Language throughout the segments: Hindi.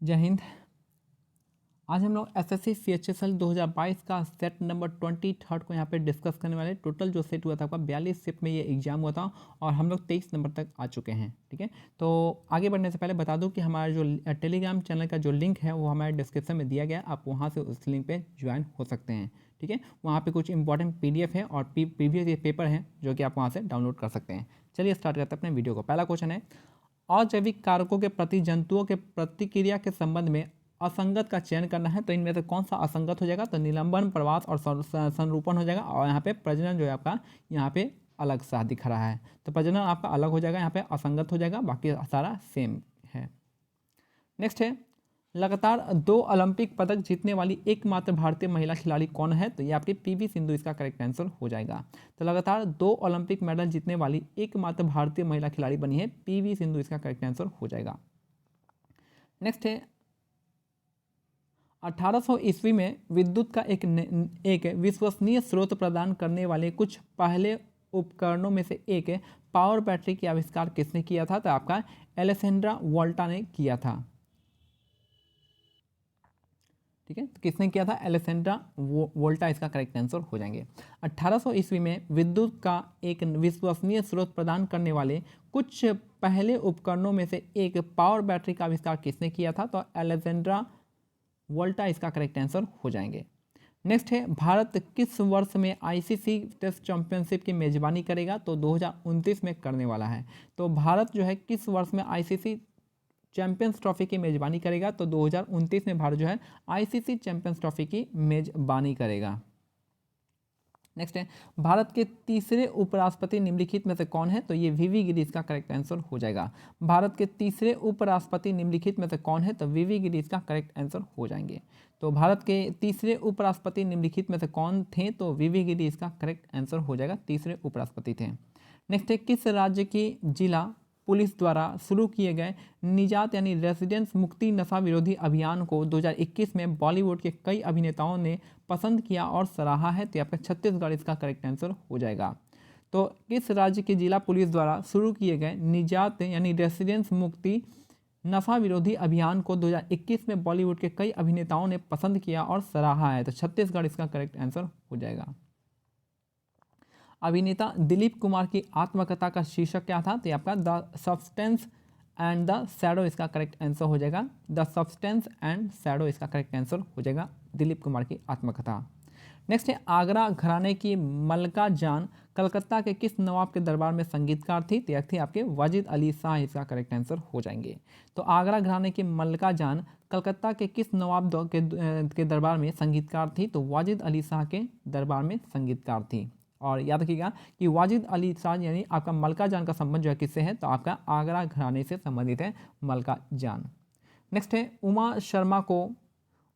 जय हिंद। आज हम लोग एसएससी सीएचएसएल 2022 का सेट नंबर 23 को यहाँ पे डिस्कस करने वाले। टोटल जो सेट हुआ था आपका 42 शिफ्ट में ये एग्जाम हुआ था और हम लोग 23 नंबर तक आ चुके हैं। ठीक है, तो आगे बढ़ने से पहले बता दूं कि हमारा जो टेलीग्राम चैनल का जो लिंक है वो हमारे डिस्क्रिप्शन में दिया गया, आप वहाँ से उस लिंक पर ज्वाइन हो सकते हैं। ठीक है, वहाँ पर कुछ इंपॉर्टेंट PDF है और प्रीवियस ये पेपर है जो कि आप वहाँ से डाउनलोड कर सकते हैं। चलिए स्टार्ट करते हैं अपने वीडियो को। पहला क्वेश्चन है, अजैविक कारकों के प्रति जंतुओं के प्रतिक्रिया के संबंध में असंगत का चयन करना है। तो इनमें से कौन सा असंगत हो जाएगा? तो निलंबन, प्रवास और संरूपण हो जाएगा। और यहाँ पे प्रजनन जो है आपका यहाँ पे अलग सा दिख रहा है, तो प्रजनन आपका अलग हो जाएगा, यहाँ पे असंगत हो जाएगा, बाकी सारा सेम है। नेक्स्ट है, लगातार 2 ओलंपिक पदक जीतने वाली एकमात्र भारतीय महिला खिलाड़ी कौन है? तो ये आपकी PV सिंधु इसका करेक्ट आंसर हो जाएगा। तो लगातार 2 ओलंपिक मेडल जीतने वाली एकमात्र भारतीय महिला खिलाड़ी बनी है PV सिंधु, इसका करेक्ट आंसर हो जाएगा। नेक्स्ट है, 1800 ईस्वी में विद्युत का एक विश्वसनीय स्रोत प्रदान करने वाले कुछ पहले उपकरणों में से एक पावर बैटरी की आविष्कार किसने किया था? तो आपका एलेसेंड्रा वोल्टा ने किया था। ठीक है, तो किसने किया था? एलेसेंड्रा वोल्टा इसका करेक्ट आंसर हो जाएंगे। 1800 ईस्वी में विद्युत का एक विश्वसनीय स्रोत प्रदान करने वाले कुछ पहले उपकरणों में से एक पावर बैटरी का आविष्कार किसने किया था? तो एलेसेंड्रा वोल्टा इसका करेक्ट आंसर हो जाएंगे। नेक्स्ट है, भारत किस वर्ष में ICC टेस्ट चैंपियनशिप की मेजबानी करेगा? तो 2029 में करने वाला है। तो भारत जो है किस वर्ष में ICC चैंपियंस ट्रॉफी की मेजबानी करेगा? तो 2029 में भारत जो है ICC चैंपियंस ट्रॉफी की मेजबानी करेगा। नेक्स्ट है, भारत के तीसरे उपराष्ट्रपति निम्नलिखित में से कौन है? तो ये VV गिरी इसका करेक्ट आंसर हो जाएगा। भारत के तीसरे उपराष्ट्रपति निम्नलिखित में से कौन है? तो VV गिरी इसका करेक्ट आंसर हो जाएंगे। तो भारत के तीसरे उपराष्ट्रपति निम्नलिखित में से कौन थे? तो VV गिरी इसका करेक्ट आंसर हो जाएगा, तीसरे उपराष्ट्रपति थे। नेक्स्ट है, किस राज्य की जिला पुलिस द्वारा शुरू किए गए निजात यानी रेसिडेंस मुक्ति नशा विरोधी अभियान को 2021 में बॉलीवुड के कई अभिनेताओं ने पसंद किया और सराहा है? तो आपका छत्तीसगढ़ इसका करेक्ट आंसर हो जाएगा। तो किस राज्य की जिला पुलिस द्वारा शुरू किए गए निजात यानी रेसिडेंस मुक्ति नशा विरोधी अभियान को 2021 में बॉलीवुड के कई अभिनेताओं ने पसंद किया और सराहा है? तो छत्तीसगढ़ इसका करेक्ट आंसर हो जाएगा। अभिनेता दिलीप कुमार की आत्मकथा का शीर्षक क्या था? तो ये आपका the substance and the shadow इसका करेक्ट आंसर हो जाएगा। द सब्सटेंस एंड शैडो इसका करेक्ट आंसर हो जाएगा, दिलीप कुमार की आत्मकथा। नेक्स्ट है, आगरा घराने की मलका जान कलकत्ता के किस नवाब के दरबार में संगीतकार थी? तो थी आपके वाजिद अली शाह, इसका करेक्ट आंसर हो जाएंगे। तो आगरा घराने की मलका जान कलकत्ता के किस नवाब के दरबार में संगीतकार थी? तो वाजिद अली शाह के दरबार में संगीतकार थी। और याद रखिएगा कि वाजिद अली शाह यानी आपका मलका जान का संबंध जो है किससे है? तो आपका आगरा घराने से संबंधित है मलका जान। नेक्स्ट है,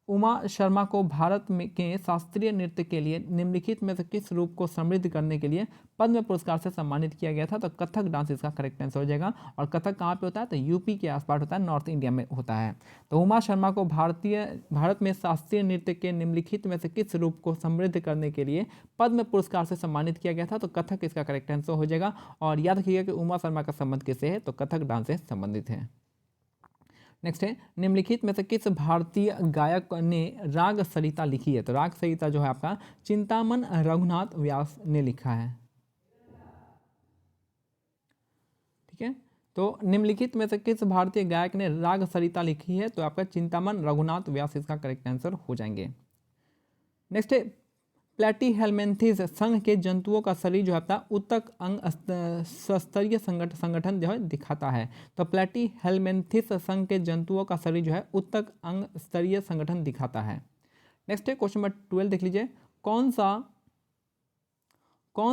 उमा शर्मा को भारत में के शास्त्रीय नृत्य के लिए निम्नलिखित में से किस रूप को समृद्ध करने के लिए पद्म पुरस्कार से सम्मानित किया गया था? तो कथक डांस इसका करेक्ट आंसर हो जाएगा। और कथक कहाँ पे होता है? तो यूपी के आसपास होता है, नॉर्थ इंडिया में होता है। तो उमा शर्मा को भारत में शास्त्रीय नृत्य के निम्नलिखित में से किस रूप को समृद्ध करने के लिए पद्म पुरस्कार से सम्मानित किया गया था? तो कथक इसका करेक्ट आंसर हो जाएगा। और याद रखिएगा कि उमा शर्मा का संबंध किससे है? तो कथक डांस से संबंधित है। नेक्स्ट है, निम्नलिखित में से किस भारतीय गायक ने राग सरिता लिखी है? तो राग सरिता जो है आपका चिंतामन रघुनाथ व्यास ने लिखा है। ठीक है, तो निम्नलिखित में से किस भारतीय गायक ने राग सरिता लिखी है? तो आपका चिंतामन रघुनाथ व्यास इसका करेक्ट आंसर हो जाएंगे। नेक्स्ट है, प्लेटीहेल्मिन्थेस संघ के जंतुओं का शरीर जो है आपका उत्तक अंग स्तरीय संगठन जो है दिखाता है। तो प्लेटीहेल्मिन्थेस संघ के जंतुओं का शरीर जो है उत्तक अंग स्तरीय संगठन दिखाता है। नेक्स्ट है, क्वेश्चन नंबर 12 देख लीजिए, कौन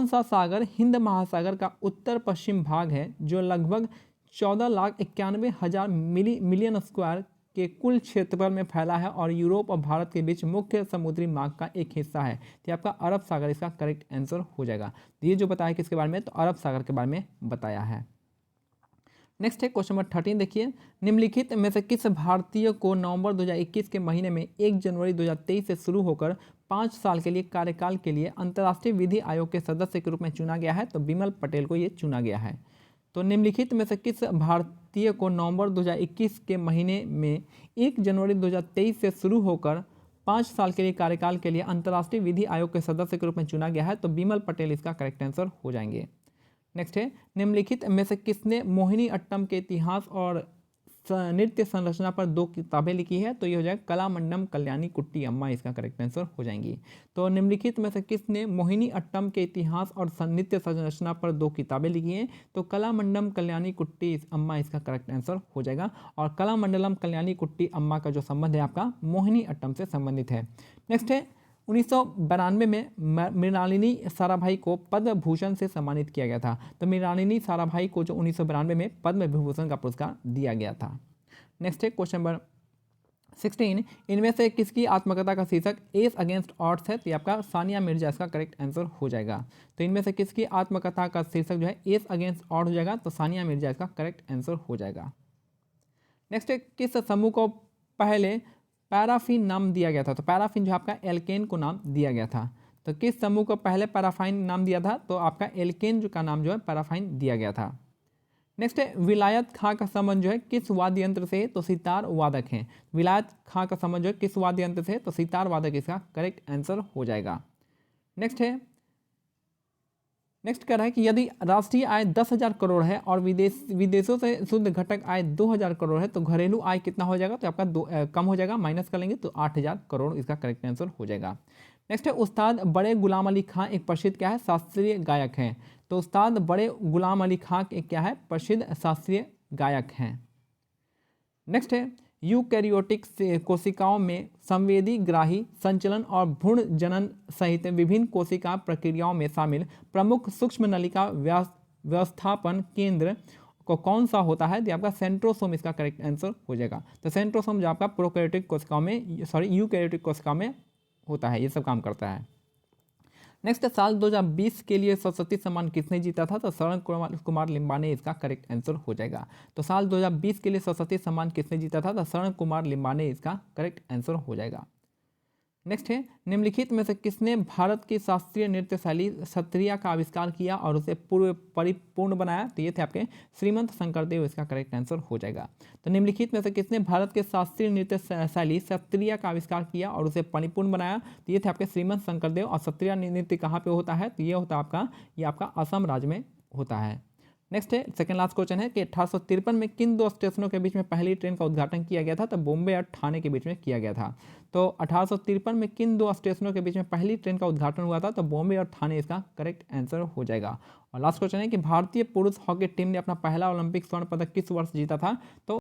सा सागर हिंद महासागर का उत्तर पश्चिम भाग है जो लगभग 14,91,000 मिलियन स्क्वायर के कुल क्षेत्रफल में फैला है और यूरोप और भारत के बीच मुख्य समुद्री मार्ग का एक हिस्सा है? तो आपका अरब सागर इसका करेक्ट आंसर हो जाएगा। ये जो बताया किसके बारे में? तो अरब सागर के बारे में बताया है। नेक्स्ट है, क्वेश्चन नंबर 13 देखिए, निम्नलिखित में से किस भारतीय को नवंबर 2021 के महीने में 1 जनवरी 2023 से शुरू होकर 5 साल के लिए कार्यकाल के लिए अंतर्राष्ट्रीय विधि आयोग के सदस्य के रूप में चुना गया है? तो बिमल पटेल को ये चुना गया है। तो निम्नलिखित में से किस भारतीय को नवंबर 2021 के महीने में 1 जनवरी 2023 से शुरू होकर 5 साल के लिए कार्यकाल के लिए अंतर्राष्ट्रीय विधि आयोग के सदस्य के रूप में चुना गया है? तो बिमल पटेल इसका करेक्ट आंसर हो जाएंगे। नेक्स्ट है, निम्नलिखित में से किसने मोहिनी अट्टम के इतिहास और नृत्य संरचना पर 2 किताबें लिखी है? तो ये हो जाएगा कलामंडलम कल्याणी कुट्टी अम्मा, इसका करेक्ट आंसर हो जाएंगी। तो निम्नलिखित में से किसने मोहिनी अट्टम के इतिहास और नृत्य संरचना पर 2 किताबें लिखी हैं? तो कलामंडलम कल्याणी कुट्टी अम्मा इसका करेक्ट आंसर हो जाएगा। और कलामंडलम कल्याणी कुट्टी अम्मा का जो संबंध है आपका मोहिनी अट्टम से संबंधित है। नेक्स्ट है, 1992 में मृणालिनी साराभाई को पद्म भूषण से सम्मानित किया गया था। तो मृणालिनी साराभाई को जो 1992 में पद्म विभूषण का पुरस्कार दिया गया था। नेक्स्ट है क्वेश्चन नंबर 16, इनमें से किसकी आत्मकथा का शीर्षक एस अगेंस्ट ऑड्स है? तो ये आपका सानिया मिर्जा इसका करेक्ट आंसर हो जाएगा। तो इनमें से किसकी आत्मकथा का शीर्षक जो है एस अगेंस्ट ऑड हो जाएगा? तो सानिया मिर्जा इसका करेक्ट आंसर हो जाएगा। नेक्स्ट है, किस समूह को पहले पैराफिन नाम दिया गया था? तो पैराफिन जो आपका एल्केन को नाम दिया गया था। तो किस समूह को पहले पैराफाइन नाम दिया था? तो आपका एल्केन जो का नाम जो है पैराफाइन दिया गया था। नेक्स्ट है, विलायत खां का संबंध जो है किस वाद्य यंत्र से? तो सितार वादक हैं। विलायत खां का संबंध जो है किस वाद्य यंत्र से? तो सितार वादक इसका करेक्ट आंसर हो जाएगा। नेक्स्ट कह रहा है कि यदि राष्ट्रीय आय 10,000 करोड़ है और विदेशों से शुद्ध घटक आय 2,000 करोड़ है तो घरेलू आय कितना हो जाएगा? तो आपका कम हो जाएगा, माइनस कर लेंगे तो 8,000 करोड़ इसका करेक्ट आंसर हो जाएगा। नेक्स्ट है, उस्ताद बड़े गुलाम अली खां एक प्रसिद्ध क्या है? शास्त्रीय गायक हैं। तो उस्ताद बड़े गुलाम अली खां एक क्या है? प्रसिद्ध शास्त्रीय गायक हैं। नेक्स्ट है, यूकैरियोटिक कोशिकाओं में संवेदी ग्राही संचलन और भ्रूण जनन सहित विभिन्न कोशिका प्रक्रियाओं में शामिल प्रमुख सूक्ष्म नलिका व्यवस्थापन केंद्र को कौन सा होता है? तो आपका सेंट्रोसोम इसका करेक्ट आंसर हो जाएगा। तो सेंट्रोसोम जो आपका प्रोकैरियोटिक कोशिकाओं में यूकैरियोटिक कोशिकाओं में होता है, ये सब काम करता है। नेक्स्ट, साल 2020 के लिए सरस्वती सम्मान किसने जीता था? तो शरण कुमार लिम्बा ने इसका करेक्ट आंसर हो जाएगा। तो साल 2020 के लिए सरस्वती सम्मान किसने जीता था? तो शरण कुमार लिम्बा ने इसका करेक्ट आंसर हो जाएगा। नेक्स्ट है, निम्नलिखित में से किसने भारत की शास्त्रीय नृत्य शैली सत्रिया का आविष्कार किया और उसे परिपूर्ण बनाया? तो ये थे आपके श्रीमंत शंकरदेव, इसका करेक्ट आंसर हो जाएगा। तो निम्नलिखित में से किसने भारत के शास्त्रीय नृत्य शैली सत्रिया का आविष्कार किया और उसे परिपूर्ण बनाया? तो ये थे आपके श्रीमंत शंकरदेव। और सत्रिया नृत्य कहाँ पे होता है? तो ये होता है आपका असम राज्य में होता है। नेक्स्ट है, सेकंड लास्ट क्वेश्चन है कि 1853 में किन 2 स्टेशनों के बीच में पहली ट्रेन का उद्घाटन किया गया था? तो बॉम्बे और ठाणे के बीच में किया गया था। तो 1853 में किन 2 स्टेशनों के बीच में पहली ट्रेन का उद्घाटन हुआ था? तो बॉम्बे और ठाणे इसका करेक्ट आंसर हो जाएगा। और लास्ट क्वेश्चन है कि भारतीय पुरुष हॉकी टीम ने अपना पहला ओलंपिक स्वर्ण पदक किस वर्ष जीता था? तो